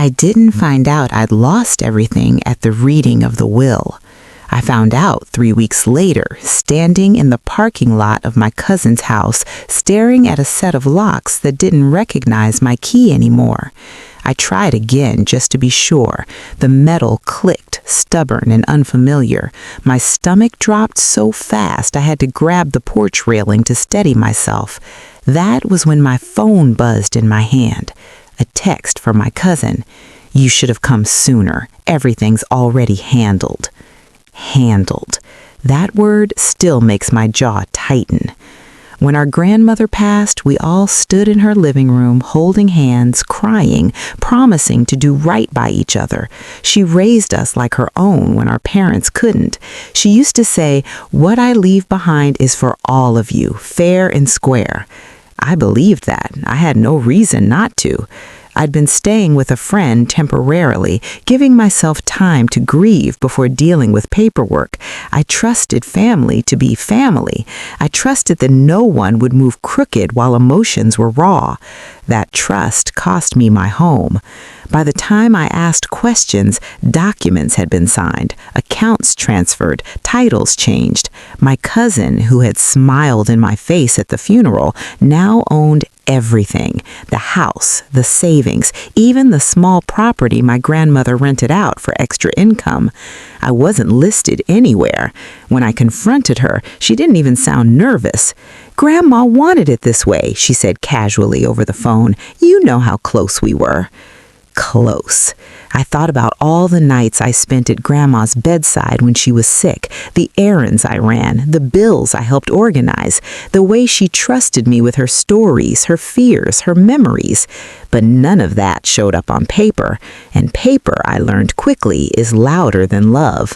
I didn't find out I'd lost everything at the reading of the will. I found out 3 weeks later, standing in the parking lot of my cousin's house, staring at a set of locks that didn't recognize my key anymore. I tried again just to be sure. The metal clicked, stubborn and unfamiliar. My stomach dropped so fast I had to grab the porch railing to steady myself. That was when my phone buzzed in my hand. A text from my cousin. "You should have come sooner. Everything's already handled." Handled. That word still makes my jaw tighten. When our grandmother passed, we all stood in her living room, holding hands, crying, promising to do right by each other. She raised us like her own when our parents couldn't. She used to say, "What I leave behind is for all of you, fair and square." I believed that. I had no reason not to. I'd been staying with a friend temporarily, giving myself time to grieve before dealing with paperwork. I trusted family to be family. I trusted that no one would move crooked while emotions were raw. That trust cost me my home. By the time I asked questions, documents had been signed, accounts transferred, titles changed. My cousin, who had smiled in my face at the funeral, now owned everything. The house, the savings, even the small property my grandmother rented out for extra income. I wasn't listed anywhere. When I confronted her, she didn't even sound nervous. "Grandma wanted it this way," she said casually over the phone. "You know how close we were." Close. I thought about all the nights I spent at Grandma's bedside when she was sick, the errands I ran, the bills I helped organize, the way she trusted me with her stories, her fears, her memories. But none of that showed up on paper, and paper, I learned quickly, is louder than love.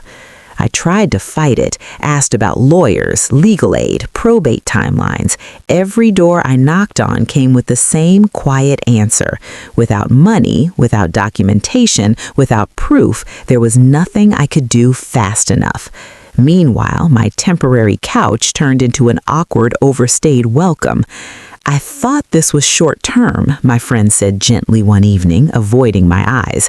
I tried to fight it, asked about lawyers, legal aid, probate timelines. Every door I knocked on came with the same quiet answer. Without money, without documentation, without proof, there was nothing I could do fast enough. Meanwhile, my temporary couch turned into an awkward, overstayed welcome. "I thought this was short term," my friend said gently one evening, avoiding my eyes.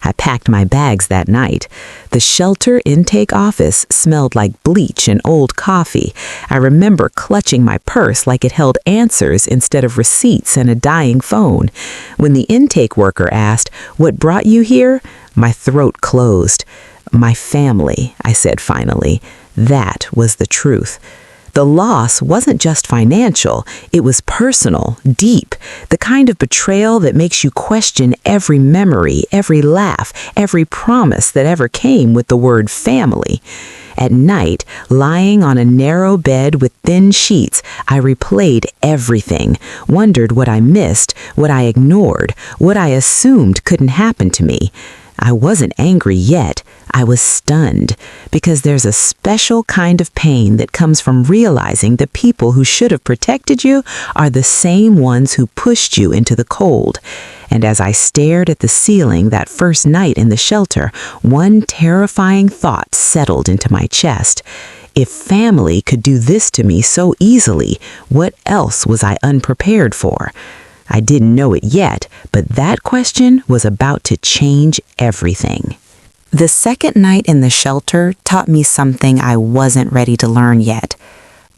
I packed my bags that night. The shelter intake office smelled like bleach and old coffee. I remember clutching my purse like it held answers instead of receipts and a dying phone. When the intake worker asked, "What brought you here?" my throat closed. "My family," I said finally. That was the truth. The loss wasn't just financial, it was personal, deep, the kind of betrayal that makes you question every memory, every laugh, every promise that ever came with the word family. At night, lying on a narrow bed with thin sheets, I replayed everything, wondered what I missed, what I ignored, what I assumed couldn't happen to me. I wasn't angry yet. I was stunned, because there's a special kind of pain that comes from realizing the people who should have protected you are the same ones who pushed you into the cold. And as I stared at the ceiling that first night in the shelter, one terrifying thought settled into my chest. If family could do this to me so easily, what else was I unprepared for? I didn't know it yet, but that question was about to change everything. The second night in the shelter taught me something I wasn't ready to learn yet.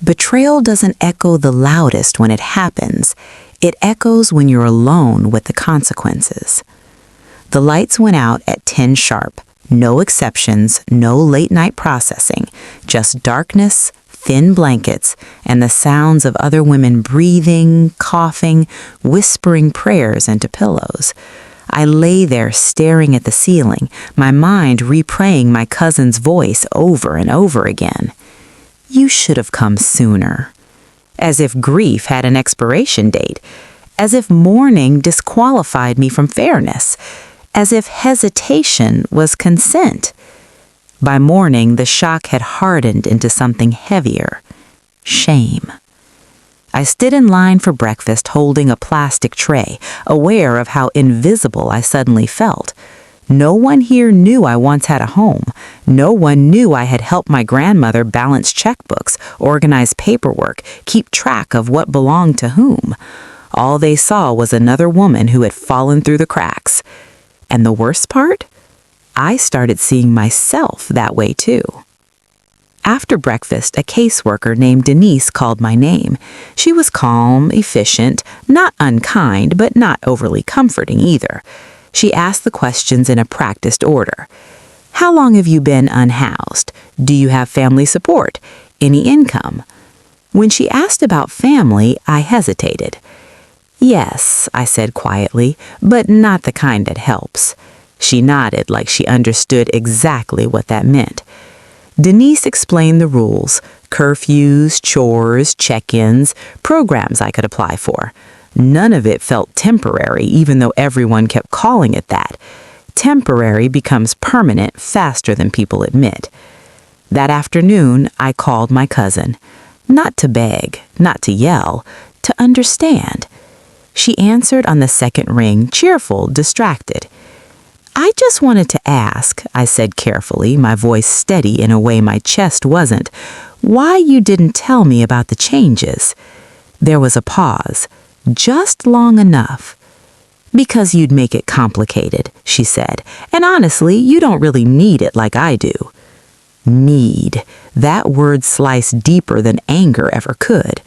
Betrayal doesn't echo the loudest when it happens. It echoes when you're alone with the consequences. The lights went out at 10 sharp. No exceptions, no late-night processing, just darkness, thin blankets, and the sounds of other women breathing, coughing, whispering prayers into pillows. I lay there staring at the ceiling, my mind replaying my cousin's voice over and over again. "You should have come sooner." As if grief had an expiration date. As if mourning disqualified me from fairness. As if hesitation was consent. By morning, the shock had hardened into something heavier. Shame. I stood in line for breakfast holding a plastic tray, aware of how invisible I suddenly felt. No one here knew I once had a home. No one knew I had helped my grandmother balance checkbooks, organize paperwork, keep track of what belonged to whom. All they saw was another woman who had fallen through the cracks. And the worst part? I started seeing myself that way too. After breakfast, a caseworker named Denise called my name. She was calm, efficient, not unkind, but not overly comforting either. She asked the questions in a practiced order. How long have you been unhoused? Do you have family support? Any income? When she asked about family, I hesitated. Yes, I said quietly, but not the kind that helps. She nodded like she understood exactly what that meant. Denise explained the rules, curfews, chores, check-ins, programs I could apply for. None of it felt temporary, even though everyone kept calling it that. Temporary becomes permanent faster than people admit. That afternoon, I called my cousin. Not to beg, not to yell, to understand. She answered on the second ring, cheerful, distracted. I just wanted to ask, I said carefully, my voice steady in a way my chest wasn't, why you didn't tell me about the changes. There was a pause, just long enough. Because you'd make it complicated, she said, and honestly, you don't really need it like I do. Need. That word sliced deeper than anger ever could.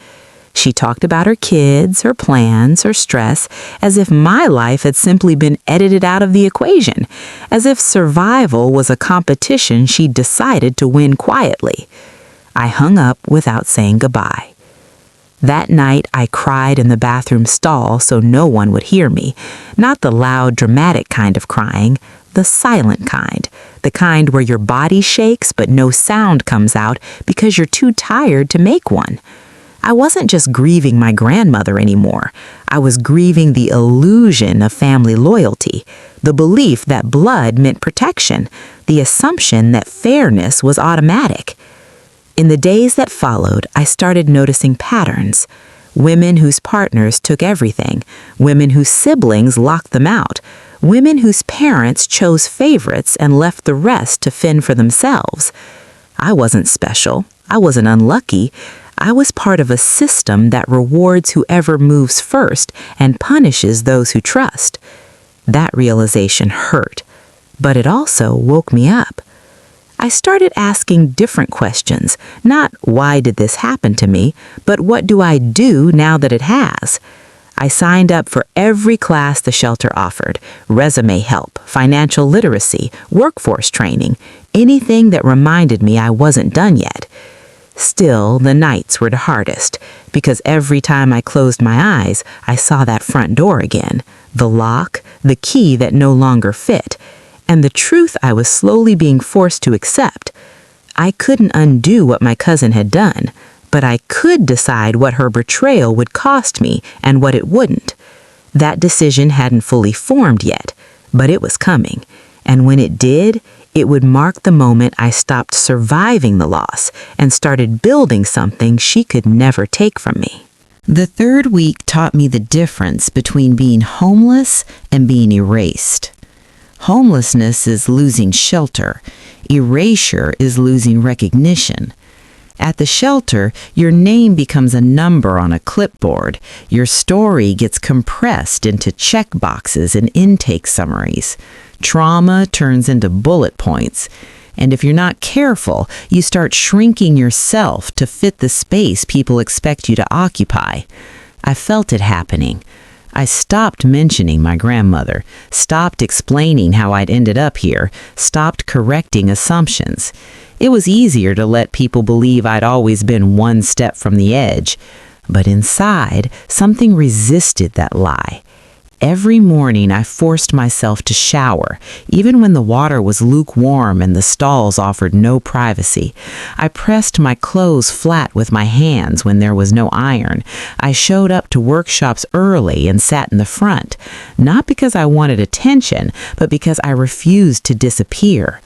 She talked about her kids, her plans, her stress, as if my life had simply been edited out of the equation, as if survival was a competition she decided to win quietly. I hung up without saying goodbye. That night, I cried in the bathroom stall so no one would hear me, not the loud, dramatic kind of crying, the silent kind, the kind where your body shakes but no sound comes out because you're too tired to make one. I wasn't just grieving my grandmother anymore. I was grieving the illusion of family loyalty, the belief that blood meant protection, the assumption that fairness was automatic. In the days that followed, I started noticing patterns. Women whose partners took everything, women whose siblings locked them out, women whose parents chose favorites and left the rest to fend for themselves. I wasn't special. I wasn't unlucky. I was part of a system that rewards whoever moves first and punishes those who trust. That realization hurt, but it also woke me up. I started asking different questions, not why did this happen to me, but what do I do now that it has? I signed up for every class the shelter offered, resume help, financial literacy, workforce training, anything that reminded me I wasn't done yet. Still, the nights were the hardest, because every time I closed my eyes, I saw that front door again, the lock, the key that no longer fit, and the truth I was slowly being forced to accept. I couldn't undo what my cousin had done, but I could decide what her betrayal would cost me and what it wouldn't. That decision hadn't fully formed yet, but it was coming, and when it did, it would mark the moment I stopped surviving the loss and started building something she could never take from me. The third week taught me the difference between being homeless and being erased. Homelessness is losing shelter. Erasure is losing recognition. At the shelter, your name becomes a number on a clipboard. Your story gets compressed into check boxes and intake summaries. Trauma turns into bullet points. And if you're not careful, you start shrinking yourself to fit the space people expect you to occupy. I felt it happening. I stopped mentioning my grandmother, stopped explaining how I'd ended up here, stopped correcting assumptions. It was easier to let people believe I'd always been one step from the edge. But inside, something resisted that lie. Every morning I forced myself to shower, even when the water was lukewarm and the stalls offered no privacy. I pressed my clothes flat with my hands when there was no iron. I showed up to workshops early and sat in the front, not because I wanted attention, but because I refused to disappear.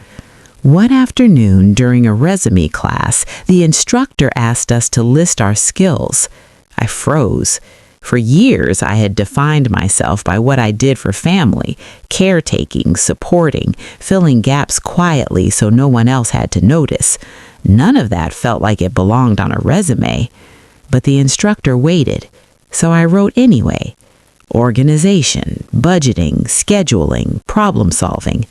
One afternoon during a resume class, the instructor asked us to list our skills. I froze. For years, I had defined myself by what I did for family, caretaking, supporting, filling gaps quietly so no one else had to notice. None of that felt like it belonged on a resume. But the instructor waited, so I wrote anyway. Organization, budgeting, scheduling, problem solving.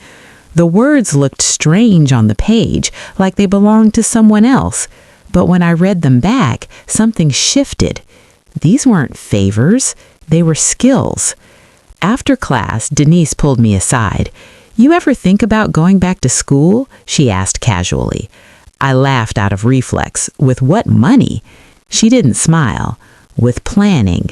The words looked strange on the page, like they belonged to someone else. But when I read them back, something shifted. These weren't favors, they were skills. After class, Denise pulled me aside. "You ever think about going back to school?" she asked casually. I laughed out of reflex. "With what money?" She didn't smile. "With planning."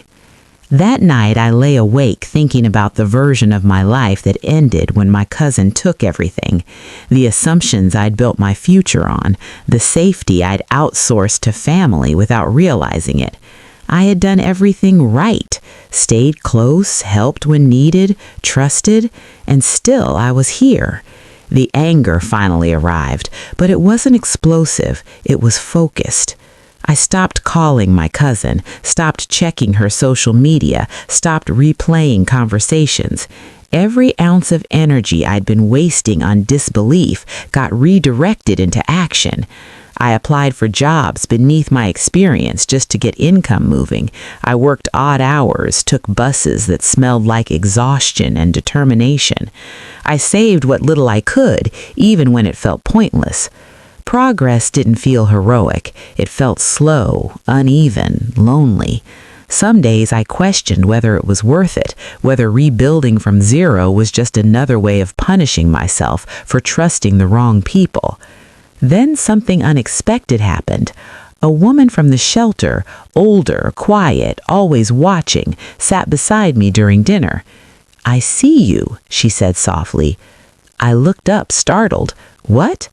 That night, I lay awake thinking about the version of my life that ended when my cousin took everything, the assumptions I'd built my future on, the safety I'd outsourced to family without realizing it. I had done everything right, stayed close, helped when needed, trusted, and still I was here. The anger finally arrived, but it wasn't explosive, it was focused. I stopped calling my cousin, stopped checking her social media, stopped replaying conversations. Every ounce of energy I'd been wasting on disbelief got redirected into action. I applied for jobs beneath my experience just to get income moving. I worked odd hours, took buses that smelled like exhaustion and determination. I saved what little I could, even when it felt pointless. Progress didn't feel heroic. It felt slow, uneven, lonely. Some days I questioned whether it was worth it, whether rebuilding from zero was just another way of punishing myself for trusting the wrong people. Then something unexpected happened. A woman from the shelter, older, quiet, always watching, sat beside me during dinner. "I see you," she said softly. I looked up, startled. "What?"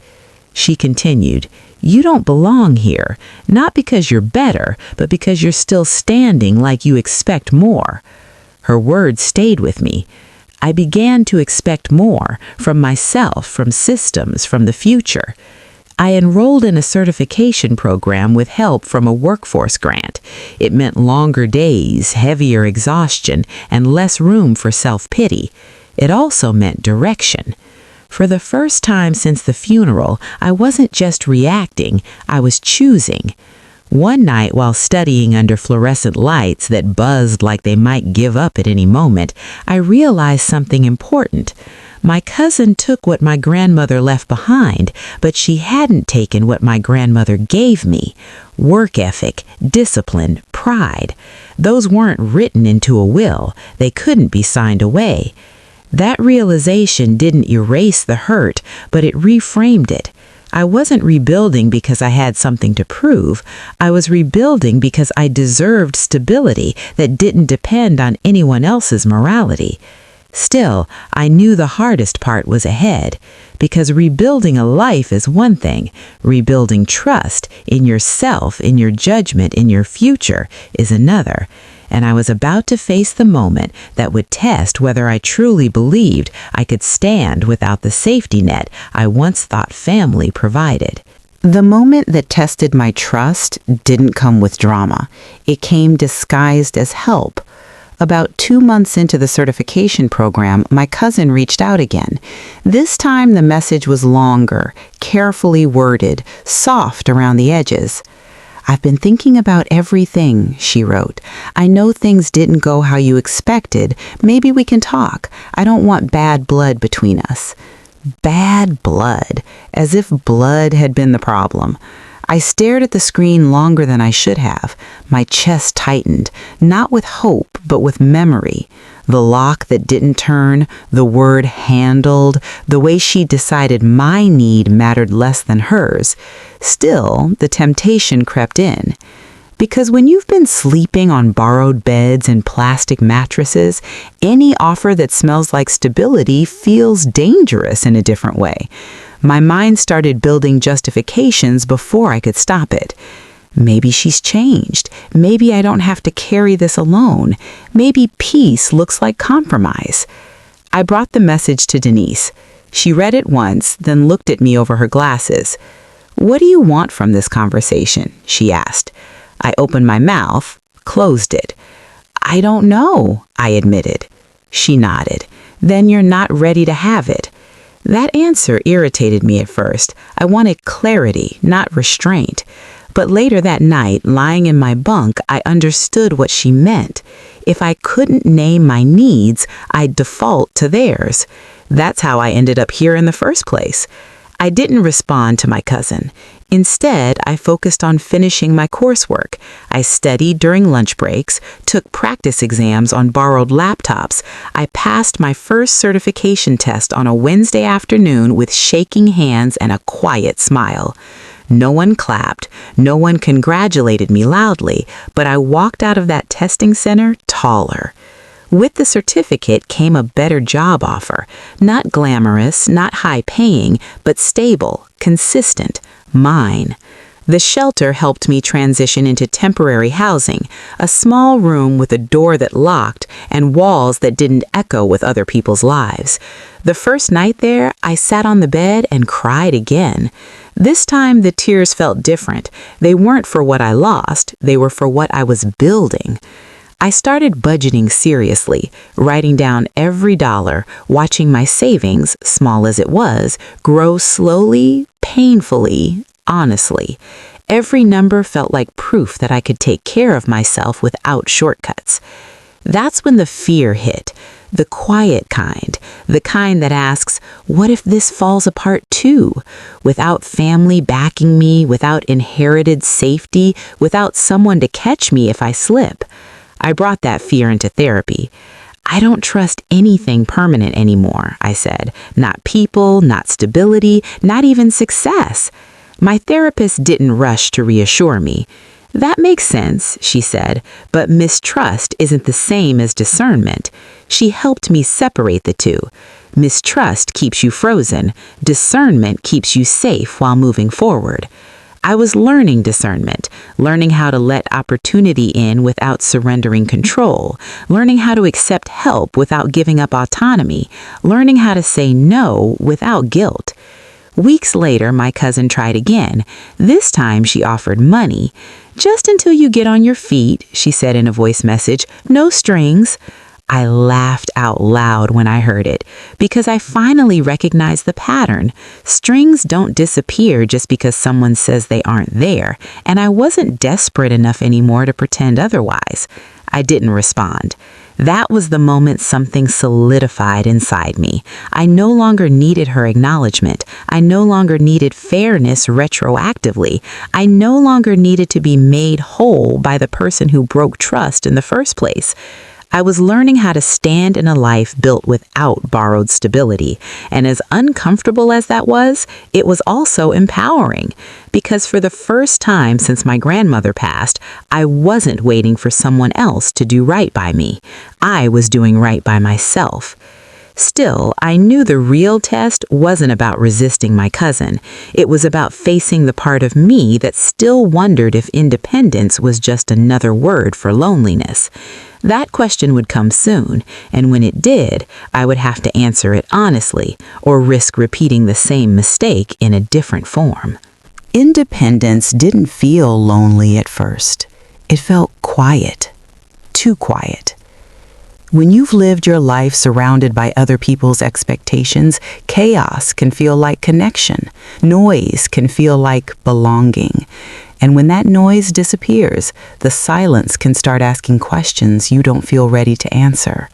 She continued, "You don't belong here, not because you're better, but because you're still standing like you expect more." Her words stayed with me. I began to expect more, from myself, from systems, from the future. I enrolled in a certification program with help from a workforce grant. It meant longer days, heavier exhaustion, and less room for self-pity. It also meant direction. For the first time since the funeral, I wasn't just reacting, I was choosing. One night, while studying under fluorescent lights that buzzed like they might give up at any moment, I realized something important. My cousin took what my grandmother left behind, but she hadn't taken what my grandmother gave me: work ethic, discipline, pride. Those weren't written into a will, they couldn't be signed away. That realization didn't erase the hurt, but it reframed it. I wasn't rebuilding because I had something to prove. I was rebuilding because I deserved stability that didn't depend on anyone else's morality. Still, I knew the hardest part was ahead, because rebuilding a life is one thing. Rebuilding trust in yourself, in your judgment, in your future is another. And I was about to face the moment that would test whether I truly believed I could stand without the safety net I once thought family provided. The moment that tested my trust didn't come with drama. It came disguised as help. About 2 months into the certification program, my cousin reached out again. This time the message was longer, carefully worded, soft around the edges. "I've been thinking about everything," she wrote. "I know things didn't go how you expected. Maybe we can talk. I don't want bad blood between us." Bad blood, as if blood had been the problem. I stared at the screen longer than I should have. My chest tightened, not with hope, but with memory. The lock that didn't turn, the word handled, the way she decided my need mattered less than hers. Still, the temptation crept in. Because when you've been sleeping on borrowed beds and plastic mattresses, any offer that smells like stability feels dangerous in a different way. My mind started building justifications before I could stop it. Maybe she's changed. Maybe I don't have to carry this alone. Maybe peace looks like compromise. I brought the message to Denise. She read it once, then looked at me over her glasses. "What do you want from this conversation?" she asked. I opened my mouth, closed it. "I don't know," I admitted. She nodded. "Then you're not ready to have it." That answer irritated me at first. I wanted clarity, not restraint. But later that night, lying in my bunk, I understood what she meant. If I couldn't name my needs, I'd default to theirs. That's how I ended up here in the first place. I didn't respond to my cousin. Instead, I focused on finishing my coursework. I studied during lunch breaks, took practice exams on borrowed laptops. I passed my first certification test on a Wednesday afternoon with shaking hands and a quiet smile. No one clapped, no one congratulated me loudly, but I walked out of that testing center taller. With the certificate came a better job offer. Not glamorous, not high-paying, but stable, consistent, mine. The shelter helped me transition into temporary housing, a small room with a door that locked and walls that didn't echo with other people's lives. The first night there, I sat on the bed and cried again. This time, the tears felt different. They weren't for what I lost, they were for what I was building. I started budgeting seriously, writing down every dollar, watching my savings, small as it was, grow slowly, painfully, honestly. Every number felt like proof that I could take care of myself without shortcuts. That's when the fear hit, the quiet kind, the kind that asks, what if this falls apart too? Without family backing me, without inherited safety, without someone to catch me if I slip. I brought that fear into therapy. I don't trust anything permanent anymore, I said. Not people, not stability, not even success. My therapist didn't rush to reassure me. That makes sense, she said, but mistrust isn't the same as discernment. She helped me separate the two. Mistrust keeps you frozen. Discernment keeps you safe while moving forward. I was learning discernment, learning how to let opportunity in without surrendering control, learning how to accept help without giving up autonomy, learning how to say no without guilt. Weeks later, my cousin tried again. This time she offered money. Just until you get on your feet, she said in a voice message, no strings. I laughed out loud when I heard it, because I finally recognized the pattern. Strings don't disappear just because someone says they aren't there, and I wasn't desperate enough anymore to pretend otherwise. I didn't respond. That was the moment something solidified inside me. I no longer needed her acknowledgement. I no longer needed fairness retroactively. I no longer needed to be made whole by the person who broke trust in the first place. I was learning how to stand in a life built without borrowed stability, and as uncomfortable as that was, it was also empowering, because for the first time since my grandmother passed, I wasn't waiting for someone else to do right by me. I was doing right by myself. Still, I knew the real test wasn't about resisting my cousin. It was about facing the part of me that still wondered if independence was just another word for loneliness. That question would come soon, and when it did, I would have to answer it honestly, or risk repeating the same mistake in a different form. Independence didn't feel lonely at first. It felt quiet, too quiet. When you've lived your life surrounded by other people's expectations, chaos can feel like connection. Noise can feel like belonging. And when that noise disappears, the silence can start asking questions you don't feel ready to answer.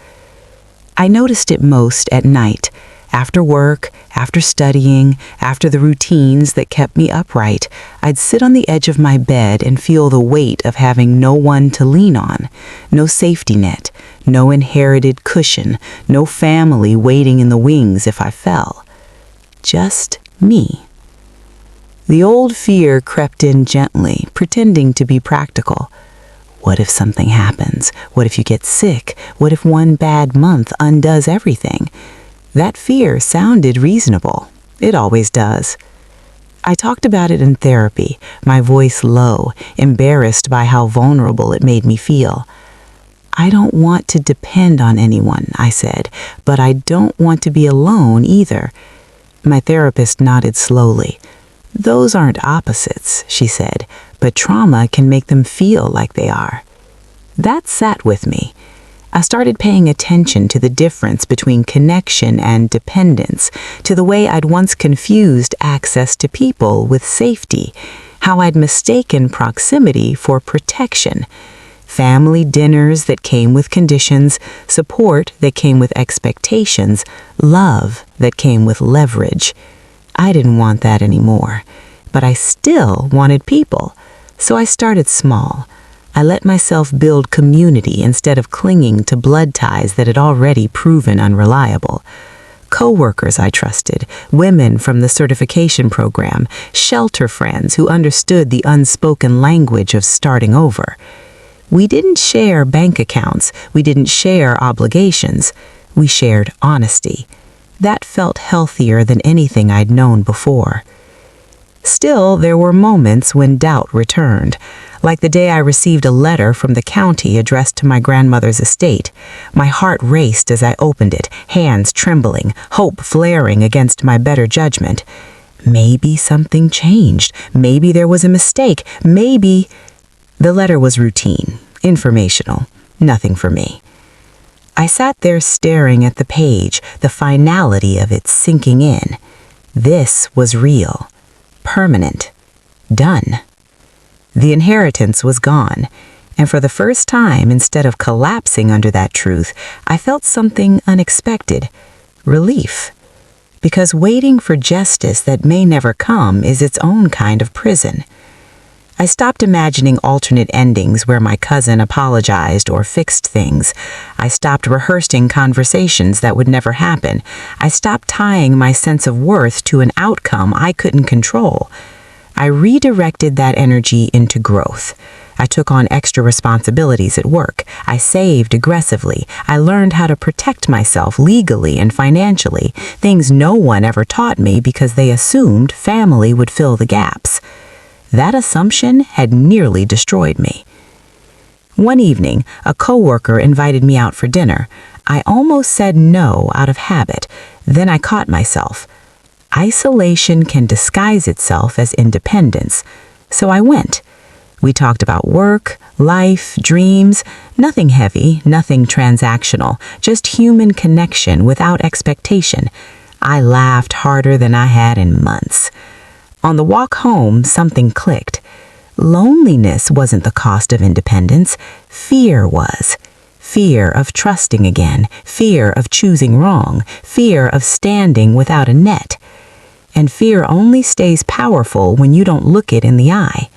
I noticed it most at night, after work, after studying, after the routines that kept me upright. I'd sit on the edge of my bed and feel the weight of having no one to lean on, no safety net, no inherited cushion, no family waiting in the wings if I fell. Just me. The old fear crept in gently, pretending to be practical. What if something happens? What if you get sick? What if one bad month undoes everything? That fear sounded reasonable. It always does. I talked about it in therapy, my voice low, embarrassed by how vulnerable it made me feel. I don't want to depend on anyone, I said, but I don't want to be alone either. My therapist nodded slowly. Those aren't opposites, she said, but trauma can make them feel like they are. That sat with me. I started paying attention to the difference between connection and dependence, to the way I'd once confused access to people with safety, how I'd mistaken proximity for protection. family dinners that came with conditions, support that came with expectations, love that came with leverage. I didn't want that anymore, but I still wanted people. So I started small. I let myself build community instead of clinging to blood ties that had already proven unreliable. Co-workers I trusted, women from the certification program, shelter friends who understood the unspoken language of starting over. We didn't share bank accounts, we didn't share obligations, we shared honesty. That felt healthier than anything I'd known before. Still, there were moments when doubt returned, like the day I received a letter from the county addressed to my grandmother's estate. My heart raced as I opened it, hands trembling, hope flaring against my better judgment. Maybe something changed. Maybe there was a mistake. Maybe... The letter was routine, informational, nothing for me. I sat there staring at the page, the finality of it sinking in. This was real, permanent, done. The inheritance was gone, and for the first time, instead of collapsing under that truth, I felt something unexpected, relief. Because waiting for justice that may never come is its own kind of prison. I stopped imagining alternate endings where my cousin apologized or fixed things. I stopped rehearsing conversations that would never happen. I stopped tying my sense of worth to an outcome I couldn't control. I redirected that energy into growth. I took on extra responsibilities at work. I saved aggressively. I learned how to protect myself legally and financially, things no one ever taught me because they assumed family would fill the gaps. That assumption had nearly destroyed me. One evening, a coworker invited me out for dinner. I almost said no out of habit. Then I caught myself. Isolation can disguise itself as independence, so I went. We talked about work, life, dreams, nothing heavy, nothing transactional, just human connection without expectation. I laughed harder than I had in months. On the walk home, something clicked. Loneliness wasn't the cost of independence, fear was. Fear of trusting again, fear of choosing wrong, fear of standing without a net. And fear only stays powerful when you don't look it in the eye.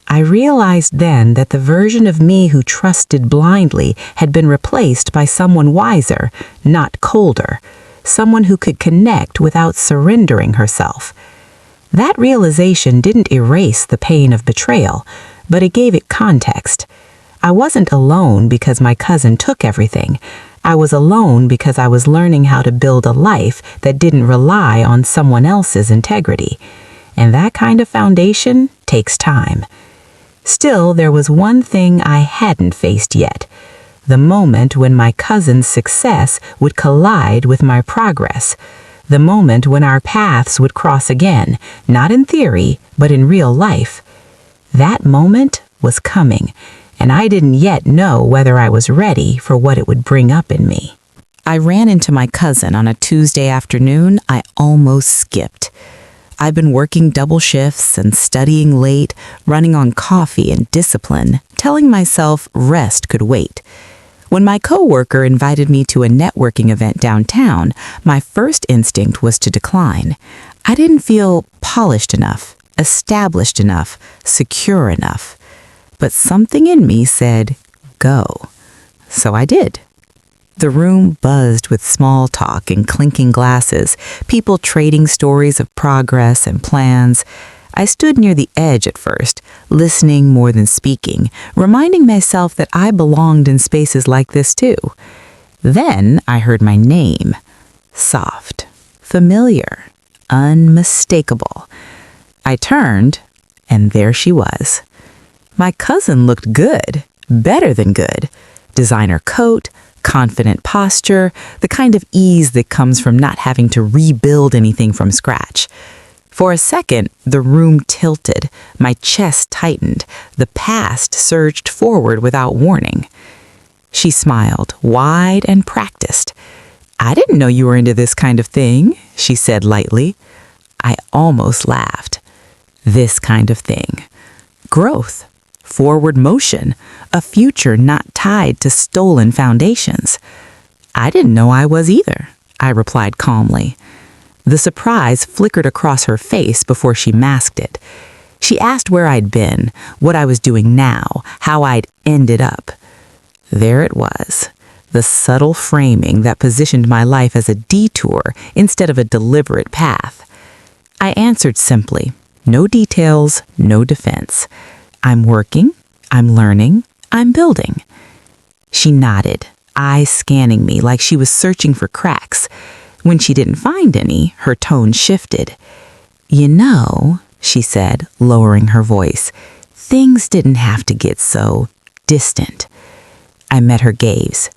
I realized then that the version of me who trusted blindly had been replaced by someone wiser, not colder, someone who could connect without surrendering herself. That realization didn't erase the pain of betrayal, but it gave it context. I wasn't alone because my cousin took everything. I was alone because I was learning how to build a life that didn't rely on someone else's integrity. And that kind of foundation takes time. Still, there was one thing I hadn't faced yet. The moment when my cousin's success would collide with my progress. The moment when our paths would cross again, not in theory, but in real life. That moment was coming, and I didn't yet know whether I was ready for what it would bring up in me. I ran into my cousin on a Tuesday afternoon I almost skipped. I'd been working double shifts and studying late, running on coffee and discipline, telling myself rest could wait. When my coworker invited me to a networking event downtown, my first instinct was to decline. I didn't feel polished enough, established enough, secure enough. But something in me said, go. So I did. The room buzzed with small talk and clinking glasses, people trading stories of progress and plans. I stood near the edge at first, listening more than speaking, reminding myself that I belonged in spaces like this too. Then I heard my name. Soft, familiar, unmistakable. I turned, and there she was. My cousin looked good, better than good. Designer coat, confident posture, the kind of ease that comes from not having to rebuild anything from scratch. For a second, the room tilted, my chest tightened, the past surged forward without warning. She smiled, wide and practiced. I didn't know you were into this kind of thing, she said lightly. I almost laughed. This kind of thing. Growth. forward motion, a future not tied to stolen foundations. I didn't know I was either, I replied calmly. The surprise flickered across her face before she masked it. She asked where I'd been, what I was doing now, how I'd ended up. There it was, the subtle framing that positioned my life as a detour instead of a deliberate path. I answered simply, no details, no defense. I'm working, I'm learning, I'm building. She nodded, eyes scanning me like she was searching for cracks. When she didn't find any, her tone shifted. You know, she said, lowering her voice, things didn't have to get so distant. I met her gaze.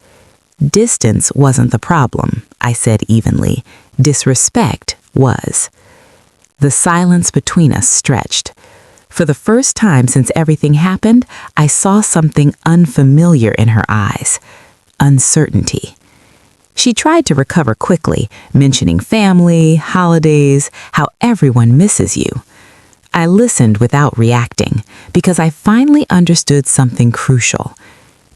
Distance wasn't the problem, I said evenly. Disrespect was. The silence between us stretched. For the first time since everything happened, I saw something unfamiliar in her eyes. Uncertainty. She tried to recover quickly, mentioning family, holidays, how everyone misses you. I listened without reacting, because I finally understood something crucial.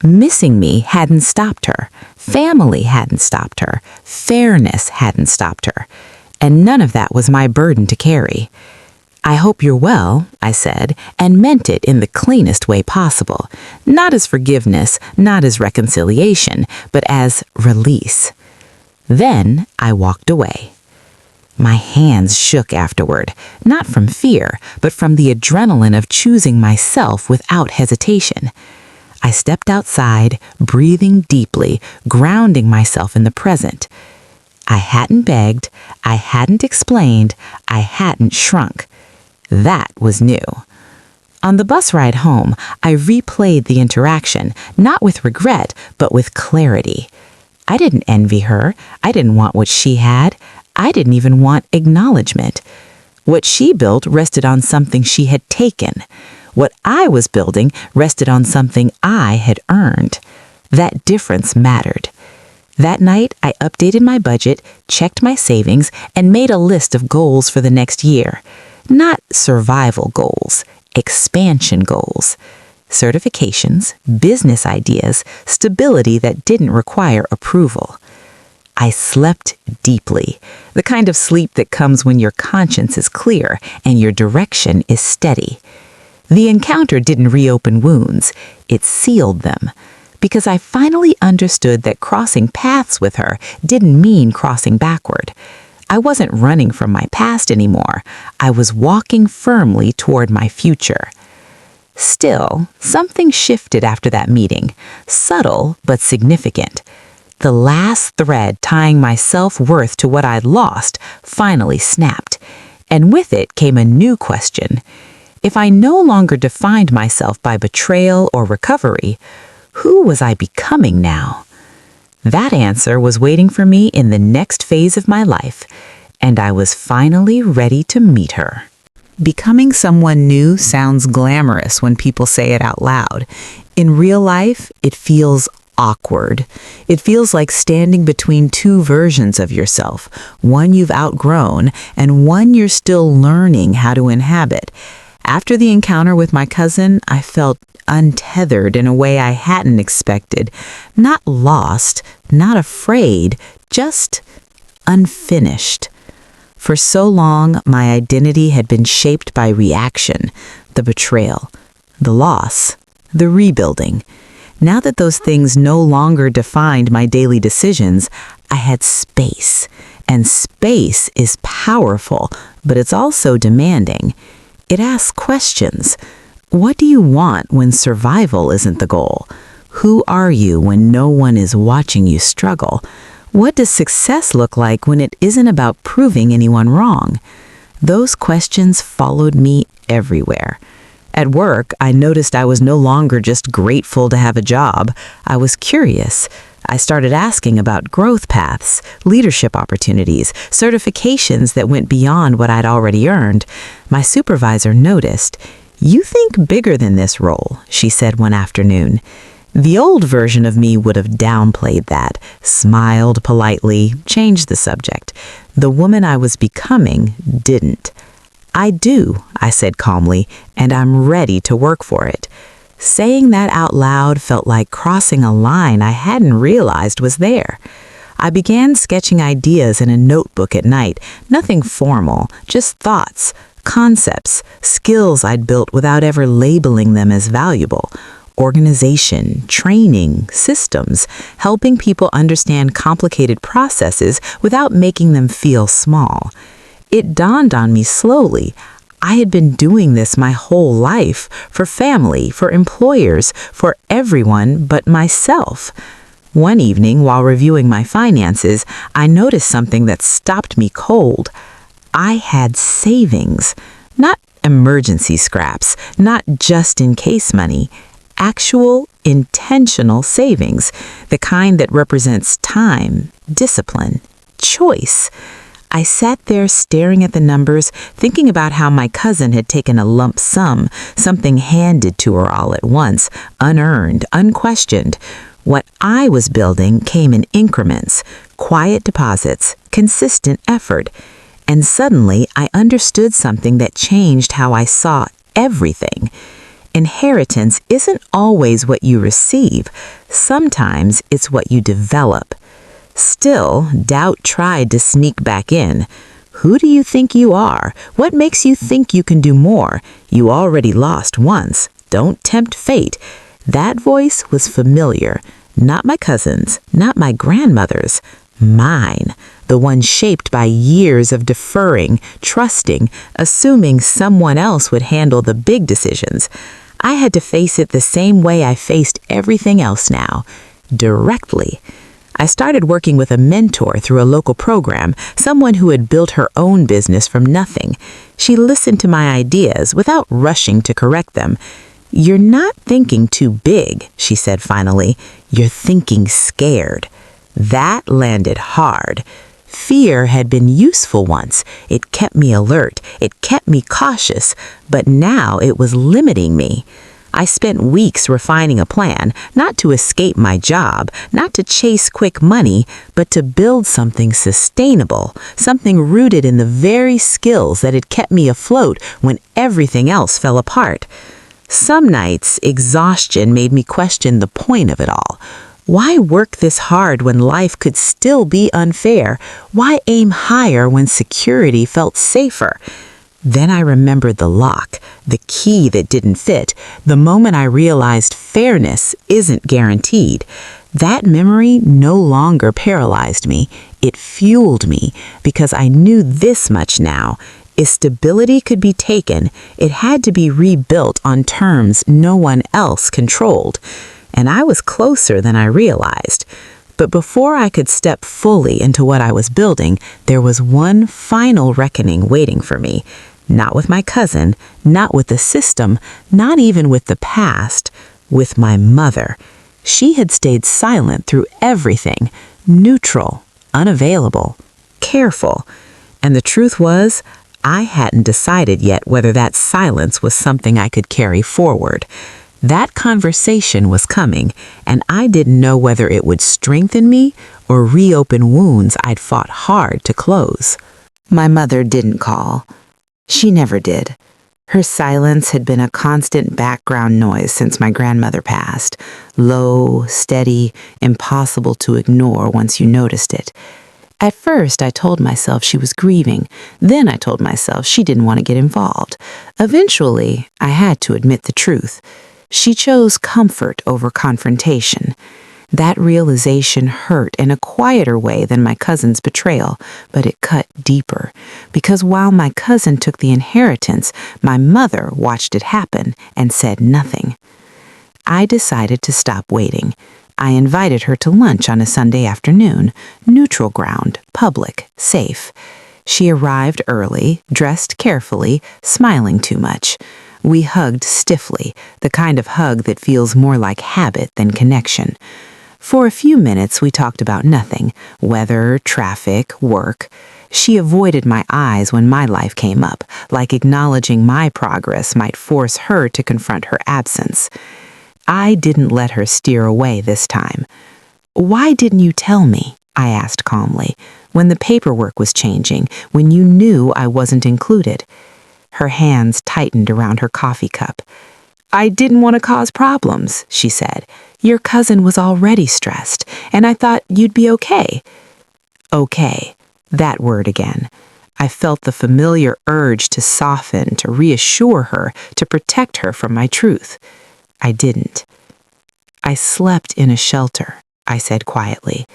Missing me hadn't stopped her. Family hadn't stopped her. Fairness hadn't stopped her. And none of that was my burden to carry. I hope you're well, I said, and meant it in the cleanest way possible. Not as forgiveness, not as reconciliation, but as release. Then I walked away. My hands shook afterward, not from fear, but from the adrenaline of choosing myself without hesitation. I stepped outside, breathing deeply, grounding myself in the present. I hadn't begged, I hadn't explained, I hadn't shrunk. That was new. On the bus ride home, I replayed the interaction, not with regret, but with clarity. I didn't envy her. I didn't want what she had. I didn't even want acknowledgement. What she built rested on something she had taken. What I was building rested on something I had earned. That difference mattered. That night, I updated my budget, checked my savings, and made a list of goals for the next year. Not survival goals, expansion goals. Certifications, business ideas, stability that didn't require approval. I slept deeply, the kind of sleep that comes when your conscience is clear and your direction is steady. The encounter didn't reopen wounds, it sealed them. Because I finally understood that crossing paths with her didn't mean crossing backward. I wasn't running from my past anymore. I was walking firmly toward my future. Still, something shifted after that meeting, subtle but significant. The last thread tying my self-worth to what I'd lost finally snapped, and with it came a new question. If I no longer defined myself by betrayal or recovery, who was I becoming now? That answer was waiting for me in the next phase of my life, and I was finally ready to meet her. Becoming someone new sounds glamorous when people say it out loud. In real life, it feels awkward. It feels like standing between two versions of yourself, one you've outgrown and one you're still learning how to inhabit. After the encounter with my cousin, I felt untethered in a way I hadn't expected. Not lost, not afraid, just unfinished. For so long, my identity had been shaped by reaction, the betrayal, the loss, the rebuilding. Now that those things no longer defined my daily decisions, I had space. And space is powerful, but it's also demanding. It asks questions. What do you want when survival isn't the goal? Who are you when no one is watching you struggle? What does success look like when it isn't about proving anyone wrong? Those questions followed me everywhere. At work, I noticed I was no longer just grateful to have a job. I was curious. I started asking about growth paths, leadership opportunities, certifications that went beyond what I'd already earned. My supervisor noticed. "You think bigger than this role," she said one afternoon. The old version of me would have downplayed that, smiled politely, changed the subject. The woman I was becoming didn't. "I do," I said calmly, "and I'm ready to work for it." Saying that out loud felt like crossing a line I hadn't realized was there. I began sketching ideas in a notebook at night, nothing formal, just thoughts, concepts, skills I'd built without ever labeling them as valuable. Organization, training, systems, helping people understand complicated processes without making them feel small. It dawned on me slowly. I had been doing this my whole life, for family, for employers, for everyone but myself. One evening, while reviewing my finances, I noticed something that stopped me cold. I had savings, not emergency scraps, not just-in-case money, actual, intentional savings, the kind that represents time, discipline, choice. I sat there staring at the numbers, thinking about how my cousin had taken a lump sum, something handed to her all at once, unearned, unquestioned. What I was building came in increments, quiet deposits, consistent effort. And suddenly I understood something that changed how I saw everything. Inheritance isn't always what you receive. Sometimes it's what you develop. Still, doubt tried to sneak back in. Who do you think you are? What makes you think you can do more? You already lost once. Don't tempt fate. That voice was familiar. Not my cousin's, not my grandmother's. Mine. The one shaped by years of deferring, trusting, assuming someone else would handle the big decisions. I had to face it the same way I faced everything else now, directly. I started working with a mentor through a local program, someone who had built her own business from nothing. She listened to my ideas without rushing to correct them. "You're not thinking too big," she said finally. "You're thinking scared." That landed hard. Fear had been useful once. It kept me alert. It kept me cautious. But now it was limiting me. I spent weeks refining a plan, not to escape my job, not to chase quick money, but to build something sustainable, something rooted in the very skills that had kept me afloat when everything else fell apart. Some nights, exhaustion made me question the point of it all. Why work this hard when life could still be unfair? Why aim higher when security felt safer? Then I remembered the lock, the key that didn't fit, the moment I realized fairness isn't guaranteed. That memory no longer paralyzed me. It fueled me because I knew this much now. If stability could be taken, it had to be rebuilt on terms no one else controlled. And I was closer than I realized. But before I could step fully into what I was building, there was one final reckoning waiting for me. Not with my cousin, not with the system, not even with the past, with my mother. She had stayed silent through everything, neutral, unavailable, careful. And the truth was, I hadn't decided yet whether that silence was something I could carry forward. That conversation was coming, and I didn't know whether it would strengthen me or reopen wounds I'd fought hard to close. My mother didn't call. She never did. Her silence had been a constant background noise since my grandmother passed. Low, steady, impossible to ignore once you noticed it. At first, I told myself she was grieving. Then I told myself she didn't want to get involved. Eventually, I had to admit the truth. She chose comfort over confrontation. That realization hurt in a quieter way than my cousin's betrayal, but it cut deeper. Because while my cousin took the inheritance, my mother watched it happen and said nothing. I decided to stop waiting. I invited her to lunch on a Sunday afternoon, neutral ground, public, safe. She arrived early, dressed carefully, smiling too much. We hugged stiffly, the kind of hug that feels more like habit than connection. For a few minutes, we talked about nothing, weather, traffic, work. She avoided my eyes when my life came up, like acknowledging my progress might force her to confront her absence. I didn't let her steer away this time. "Why didn't you tell me?" I asked calmly, "when the paperwork was changing, when you knew I wasn't included?" Her hands tightened around her coffee cup. I didn't want to cause problems, she said. Your cousin was already stressed, and I thought you'd be okay. Okay, that word again. I felt the familiar urge to soften, to reassure her, to protect her from my truth. I didn't. I slept in a shelter, I said quietly.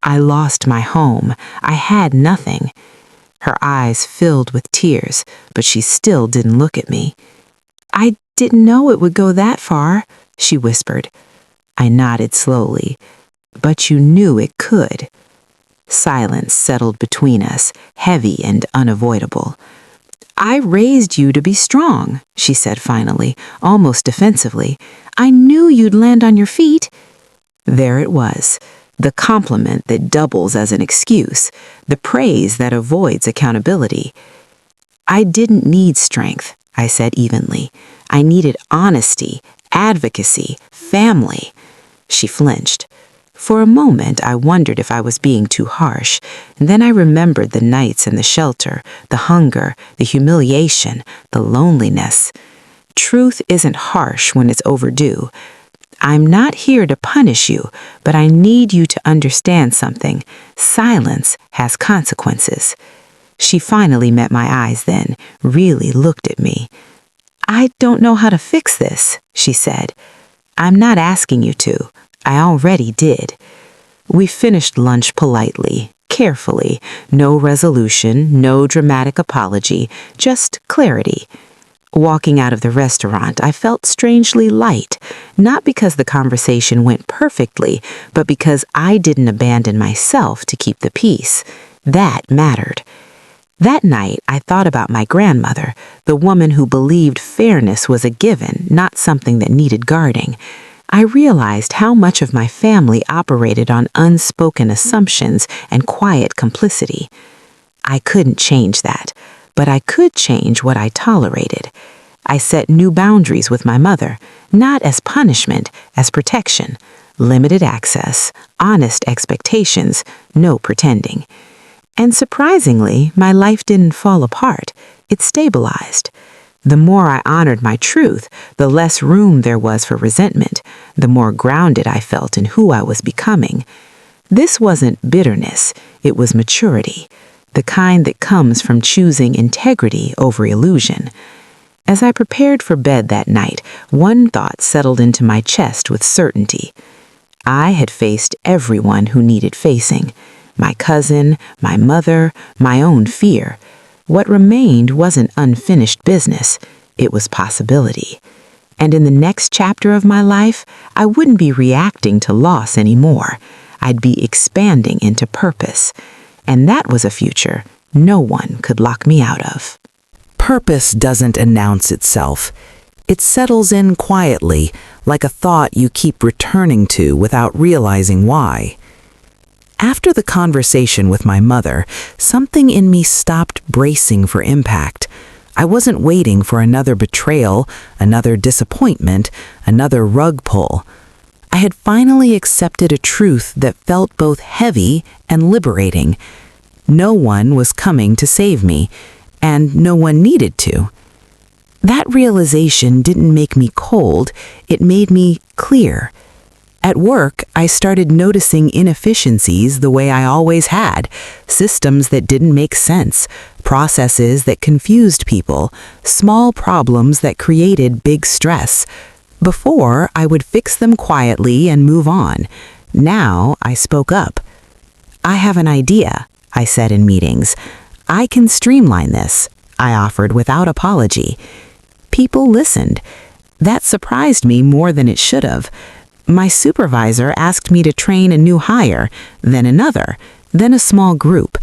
I lost my home. I had nothing. Her eyes filled with tears, but she still didn't look at me. I didn't know it would go that far, she whispered. I nodded slowly. But you knew it could. Silence settled between us, heavy and unavoidable. I raised you to be strong, she said finally, almost defensively. I knew you'd land on your feet. There it was, the compliment that doubles as an excuse, the praise that avoids accountability. I didn't need strength, I said evenly. I needed honesty, advocacy, family. She flinched. For a moment, I wondered if I was being too harsh, and then I remembered the nights in the shelter, the hunger, the humiliation, the loneliness. Truth isn't harsh when it's overdue. I'm not here to punish you, but I need you to understand something. Silence has consequences. She finally met my eyes then, really looked at me. I don't know how to fix this, she said. I'm not asking you to. I already did. We finished lunch politely, carefully. No resolution, no dramatic apology, just clarity. Walking out of the restaurant, I felt strangely light, not because the conversation went perfectly, but because I didn't abandon myself to keep the peace. That mattered. That night, I thought about my grandmother, the woman who believed fairness was a given, not something that needed guarding. I realized how much of my family operated on unspoken assumptions and quiet complicity. I couldn't change that, but I could change what I tolerated. I set new boundaries with my mother, not as punishment, as protection. Limited access, honest expectations, no pretending. And surprisingly, my life didn't fall apart. It stabilized. The more I honored my truth, the less room there was for resentment, the more grounded I felt in who I was becoming. This wasn't bitterness, it was maturity, the kind that comes from choosing integrity over illusion. As I prepared for bed that night, one thought settled into my chest with certainty. I had faced everyone who needed facing. My cousin, my mother, my own fear. What remained wasn't unfinished business, it was possibility. And in the next chapter of my life, I wouldn't be reacting to loss anymore. I'd be expanding into purpose. And that was a future no one could lock me out of. Purpose doesn't announce itself. It settles in quietly, like a thought you keep returning to without realizing why. After the conversation with my mother, something in me stopped bracing for impact. I wasn't waiting for another betrayal, another disappointment, another rug pull. I had finally accepted a truth that felt both heavy and liberating. No one was coming to save me, and no one needed to. That realization didn't make me cold, it made me clear. At work, I started noticing inefficiencies the way I always had, systems that didn't make sense, processes that confused people, small problems that created big stress. Before, I would fix them quietly and move on. Now, I spoke up. I have an idea, I said in meetings. I can streamline this, I offered without apology. People listened. That surprised me more than it should have. My supervisor asked me to train a new hire, then another, then a small group.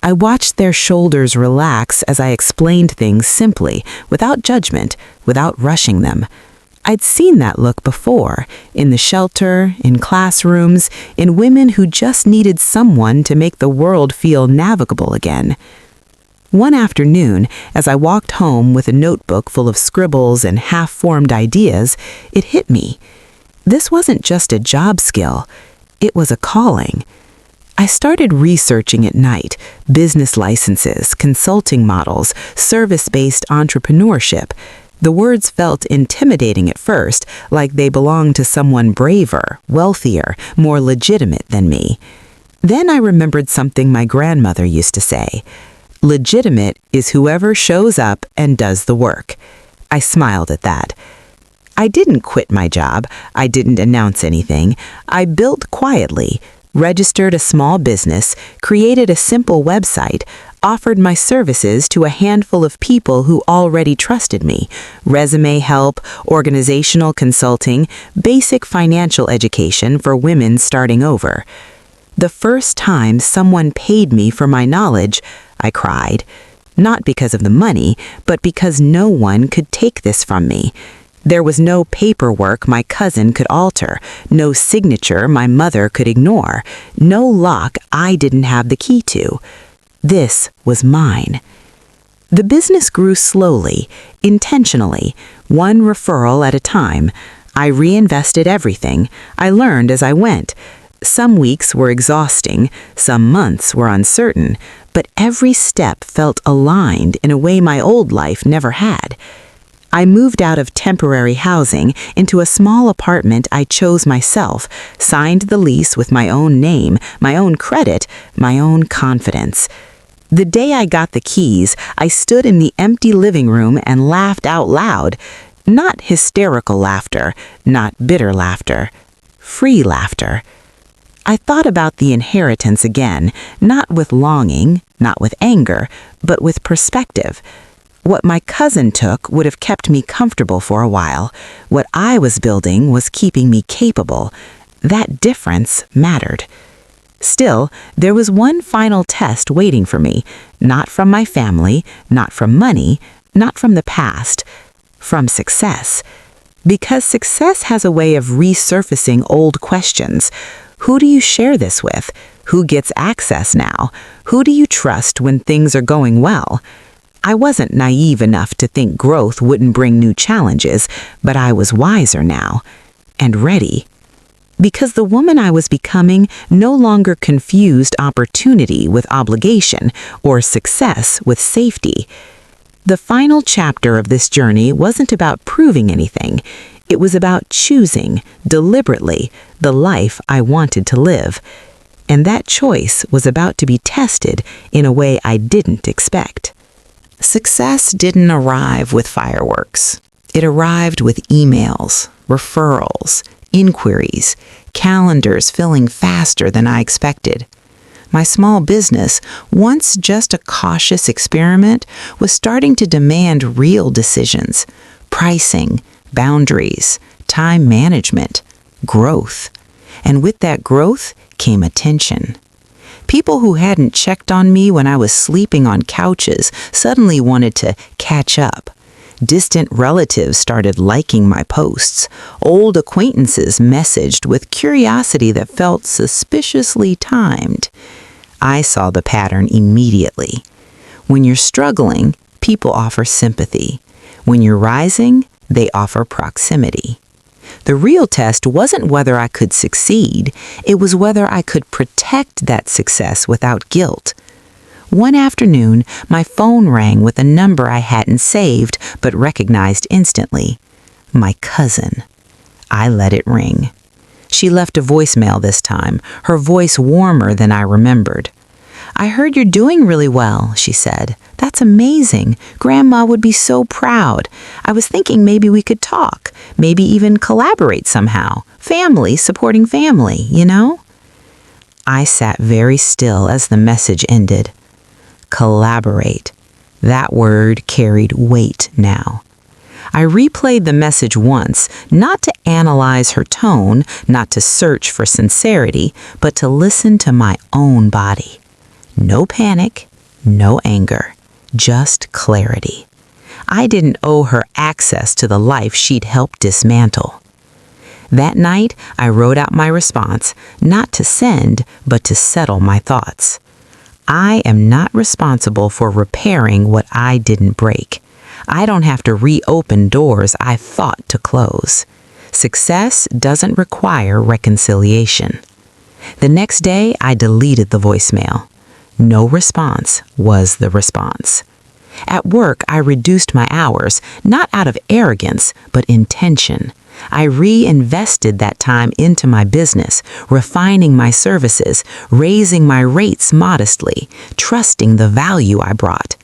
I watched their shoulders relax as I explained things simply, without judgment, without rushing them. I'd seen that look before, in the shelter, in classrooms, in women who just needed someone to make the world feel navigable again. One afternoon, as I walked home with a notebook full of scribbles and half-formed ideas, it hit me. This wasn't just a job skill, it was a calling. I started researching at night, business licenses, consulting models, service-based entrepreneurship. The words felt intimidating at first, like they belonged to someone braver, wealthier, more legitimate than me. Then I remembered something my grandmother used to say. Legitimate is whoever shows up and does the work. I smiled at that. I didn't quit my job. I didn't announce anything. I built quietly, registered a small business, created a simple website, offered my services to a handful of people who already trusted me: resume help, organizational consulting, basic financial education for women starting over. The first time someone paid me for my knowledge, I cried. Not because of the money, but because no one could take this from me. There was no paperwork my cousin could alter, no signature my mother could ignore, no lock I didn't have the key to. This was mine. The business grew slowly, intentionally, one referral at a time. I reinvested everything. I learned as I went. Some weeks were exhausting, some months were uncertain, but every step felt aligned in a way my old life never had. I moved out of temporary housing into a small apartment I chose myself, signed the lease with my own name, my own credit, my own confidence. The day I got the keys, I stood in the empty living room and laughed out loud. Not hysterical laughter, not bitter laughter, free laughter. I thought about the inheritance again, not with longing, not with anger, but with perspective. What my cousin took would have kept me comfortable for a while. What I was building was keeping me capable. That difference mattered. Still, there was one final test waiting for me, not from my family, not from money, not from the past, from success. Because success has a way of resurfacing old questions. Who do you share this with? Who gets access now? Who do you trust when things are going well? I wasn't naive enough to think growth wouldn't bring new challenges, but I was wiser now, and ready. Because the woman I was becoming no longer confused opportunity with obligation or success with safety. The final chapter of this journey wasn't about proving anything. It was about choosing, deliberately, the life I wanted to live. And that choice was about to be tested in a way I didn't expect. Success didn't arrive with fireworks. It arrived with emails, referrals, inquiries, calendars filling faster than I expected. My small business, once just a cautious experiment, was starting to demand real decisions: pricing, boundaries, time management, growth. And with that growth came attention. People who hadn't checked on me when I was sleeping on couches suddenly wanted to catch up. Distant relatives started liking my posts. Old acquaintances messaged with curiosity that felt suspiciously timed. I saw the pattern immediately. When you're struggling, people offer sympathy. When you're rising, they offer proximity. The real test wasn't whether I could succeed, it was whether I could protect that success without guilt. One afternoon, my phone rang with a number I hadn't saved but recognized instantly. My cousin. I let it ring. She left a voicemail this time, her voice warmer than I remembered. "I heard you're doing really well," she said. "That's amazing. Grandma would be so proud. I was thinking maybe we could talk, maybe even collaborate somehow. Family supporting family, you know?" I sat very still as the message ended. Collaborate. That word carried weight now. I replayed the message once, not to analyze her tone, not to search for sincerity, but to listen to my own body. No panic, no anger, just clarity. I didn't owe her access to the life she'd helped dismantle. That night, I wrote out my response, not to send, but to settle my thoughts. I am not responsible for repairing what I didn't break. I don't have to reopen doors I fought to close. Success doesn't require reconciliation. The next day, I deleted the voicemail. No response was the response. At work, I reduced my hours, not out of arrogance, but intention. I reinvested that time into my business, refining my services, raising my rates modestly, trusting the value I brought.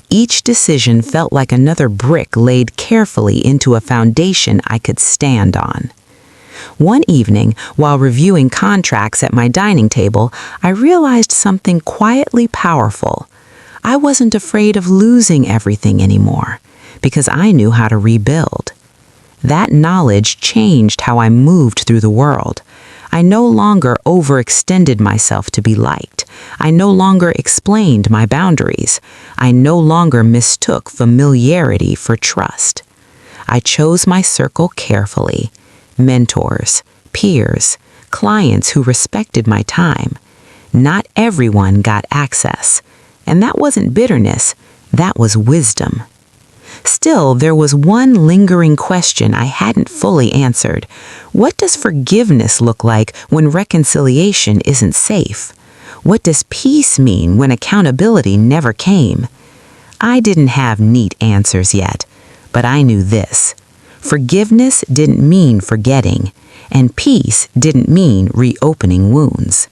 Each decision felt like another brick laid carefully into a foundation I could stand on. One evening, while reviewing contracts at my dining table, I realized something quietly powerful. I wasn't afraid of losing everything anymore, because I knew how to rebuild. That knowledge changed how I moved through the world. I no longer overextended myself to be liked. I no longer explained my boundaries. I no longer mistook familiarity for trust. I chose my circle carefully. Mentors, peers, clients who respected my time. Not everyone got access. And that wasn't bitterness, that was wisdom. Still, there was one lingering question I hadn't fully answered. What does forgiveness look like when reconciliation isn't safe? What does peace mean when accountability never came? I didn't have neat answers yet, but I knew this. Forgiveness didn't mean forgetting, and peace didn't mean reopening wounds.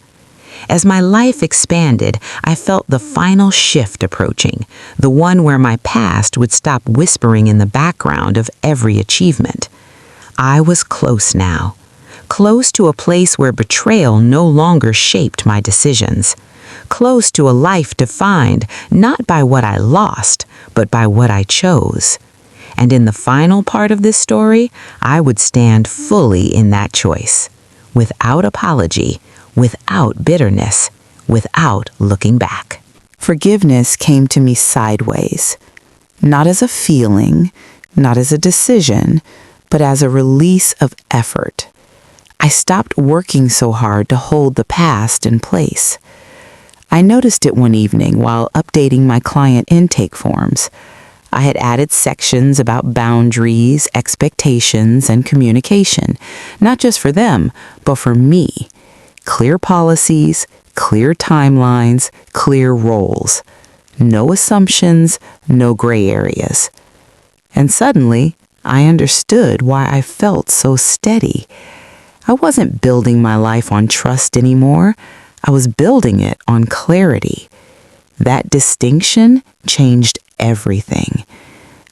As my life expanded, I felt the final shift approaching, the one where my past would stop whispering in the background of every achievement. I was close now, close to a place where betrayal no longer shaped my decisions, close to a life defined not by what I lost, but by what I chose. And in the final part of this story, I would stand fully in that choice, without apology, without bitterness, without looking back. Forgiveness came to me sideways, not as a feeling, not as a decision, but as a release of effort. I stopped working so hard to hold the past in place. I noticed it one evening while updating my client intake forms. I had added sections about boundaries, expectations, and communication, not just for them, but for me. Clear policies, clear timelines, clear roles. No assumptions, no gray areas. And suddenly, I understood why I felt so steady. I wasn't building my life on trust anymore. I was building it on clarity. That distinction changed everything.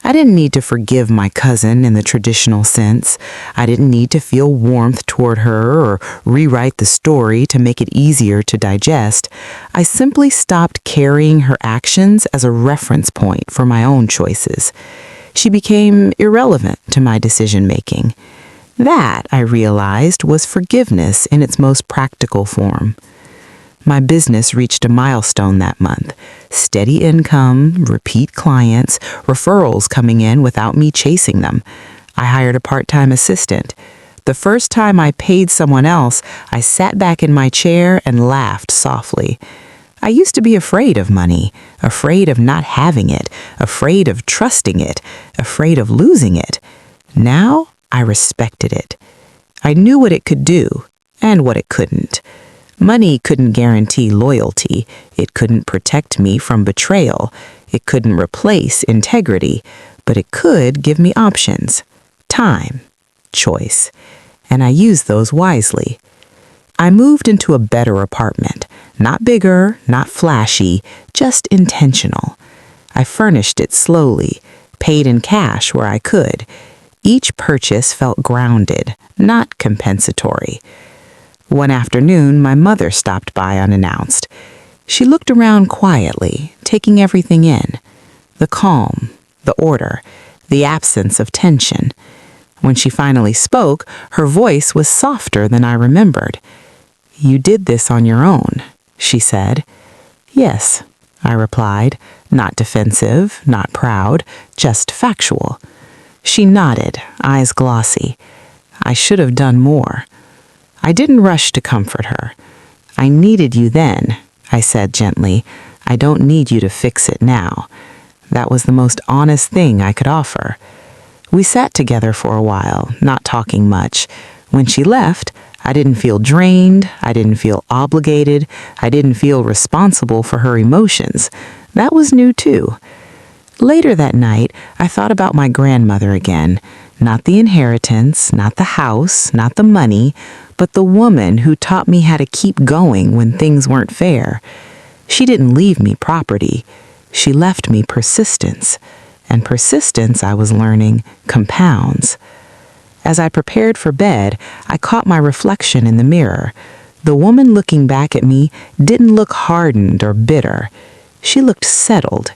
I didn't need to forgive my cousin in the traditional sense. I didn't need to feel warmth toward her or rewrite the story to make it easier to digest. I simply stopped carrying her actions as a reference point for my own choices. She became irrelevant to my decision-making. That, I realized, was forgiveness in its most practical form. My business reached a milestone that month. Steady income, repeat clients, referrals coming in without me chasing them. I hired a part-time assistant. The first time I paid someone else, I sat back in my chair and laughed softly. I used to be afraid of money, afraid of not having it, afraid of trusting it, afraid of losing it. Now, I respected it. I knew what it could do and what it couldn't. Money couldn't guarantee loyalty. It couldn't protect me from betrayal. It couldn't replace integrity, but it could give me options, time, choice, and I used those wisely. I moved into a better apartment, not bigger, not flashy, just intentional. I furnished it slowly, paid in cash where I could. Each purchase felt grounded, not compensatory. One afternoon, my mother stopped by unannounced. She looked around quietly, taking everything in. The calm, the order, the absence of tension. When she finally spoke, her voice was softer than I remembered. "You did this on your own," she said. "Yes," I replied, not defensive, not proud, just factual. She nodded, eyes glossy. I should have done more. I didn't rush to comfort her. "I needed you then," I said gently. "I don't need you to fix it now." That was the most honest thing I could offer. We sat together for a while, not talking much. When she left, I didn't feel drained, I didn't feel obligated, I didn't feel responsible for her emotions. That was new too. Later that night, I thought about my grandmother again. Not the inheritance, not the house, not the money, but the woman who taught me how to keep going when things weren't fair. She didn't leave me property. She left me persistence. And persistence, I was learning, compounds. As I prepared for bed, I caught my reflection in the mirror. The woman looking back at me didn't look hardened or bitter. She looked settled.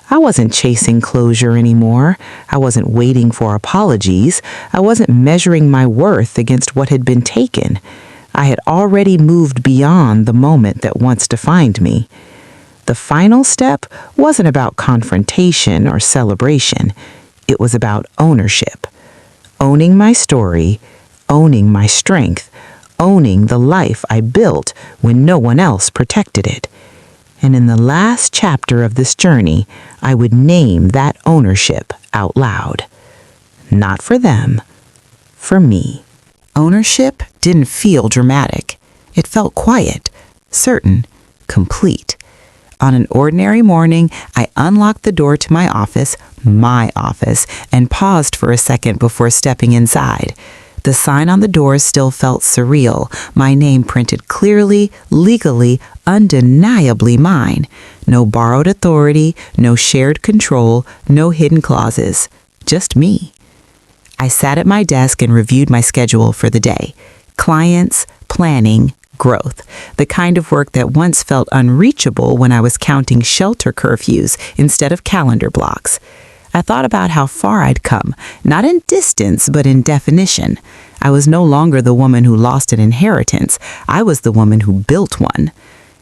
I wasn't chasing closure anymore. I wasn't waiting for apologies. I wasn't measuring my worth against what had been taken. I had already moved beyond the moment that once defined me. The final step wasn't about confrontation or celebration. It was about ownership. Owning my story, owning my strength, owning the life I built when no one else protected it. And in the last chapter of this journey, I would name that ownership out loud. Not for them, for me. Ownership didn't feel dramatic. It felt quiet, certain, complete. On an ordinary morning, I unlocked the door to my office, and paused for a second before stepping inside. The sign on the door still felt surreal, my name printed clearly, legally, undeniably mine. No borrowed authority, no shared control, no hidden clauses. Just me. I sat at my desk and reviewed my schedule for the day. Clients, planning, growth. The kind of work that once felt unreachable when I was counting shelter curfews instead of calendar blocks. I thought about how far I'd come, not in distance, but in definition. I was no longer the woman who lost an inheritance. I was the woman who built one.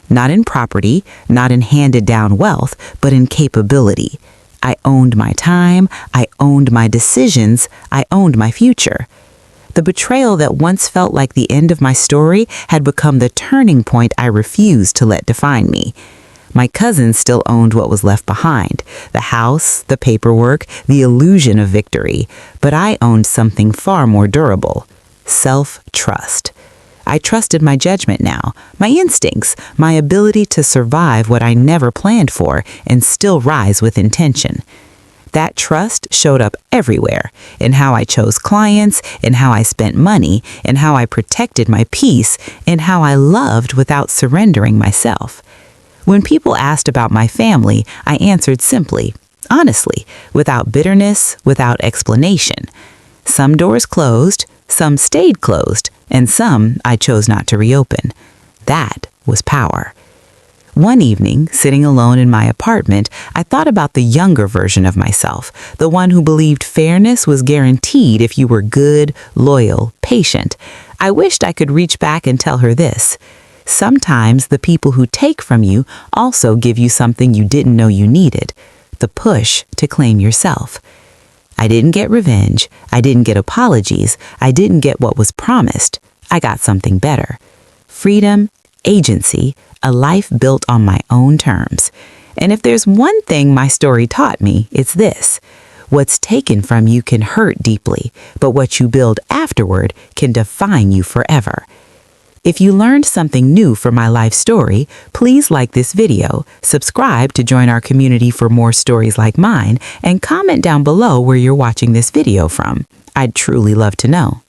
Not in property, not in handed-down wealth, but in capability. I owned my time, I owned my decisions, I owned my future. The betrayal that once felt like the end of my story had become the turning point I refused to let define me. My cousins still owned what was left behind, the house, the paperwork, the illusion of victory, but I owned something far more durable, self-trust. I trusted my judgment now, my instincts, my ability to survive what I never planned for and still rise with intention. That trust showed up everywhere, in how I chose clients, in how I spent money, in how I protected my peace, in how I loved without surrendering myself. When people asked about my family, I answered simply, honestly, without bitterness, without explanation. Some doors closed, some stayed closed, and some I chose not to reopen. That was power. One evening, sitting alone in my apartment, I thought about the younger version of myself, the one who believed fairness was guaranteed if you were good, loyal, patient. I wished I could reach back and tell her this. Sometimes the people who take from you also give you something you didn't know you needed, the push to claim yourself. I didn't get revenge. I didn't get apologies. I didn't get what was promised. I got something better. Freedom, agency, a life built on my own terms. And if there's one thing my story taught me, it's this. What's taken from you can hurt deeply, but what you build afterward can define you forever. If you learned something new from my life story, please like this video, subscribe to join our community for more stories like mine, and comment down below where you're watching this video from. I'd truly love to know.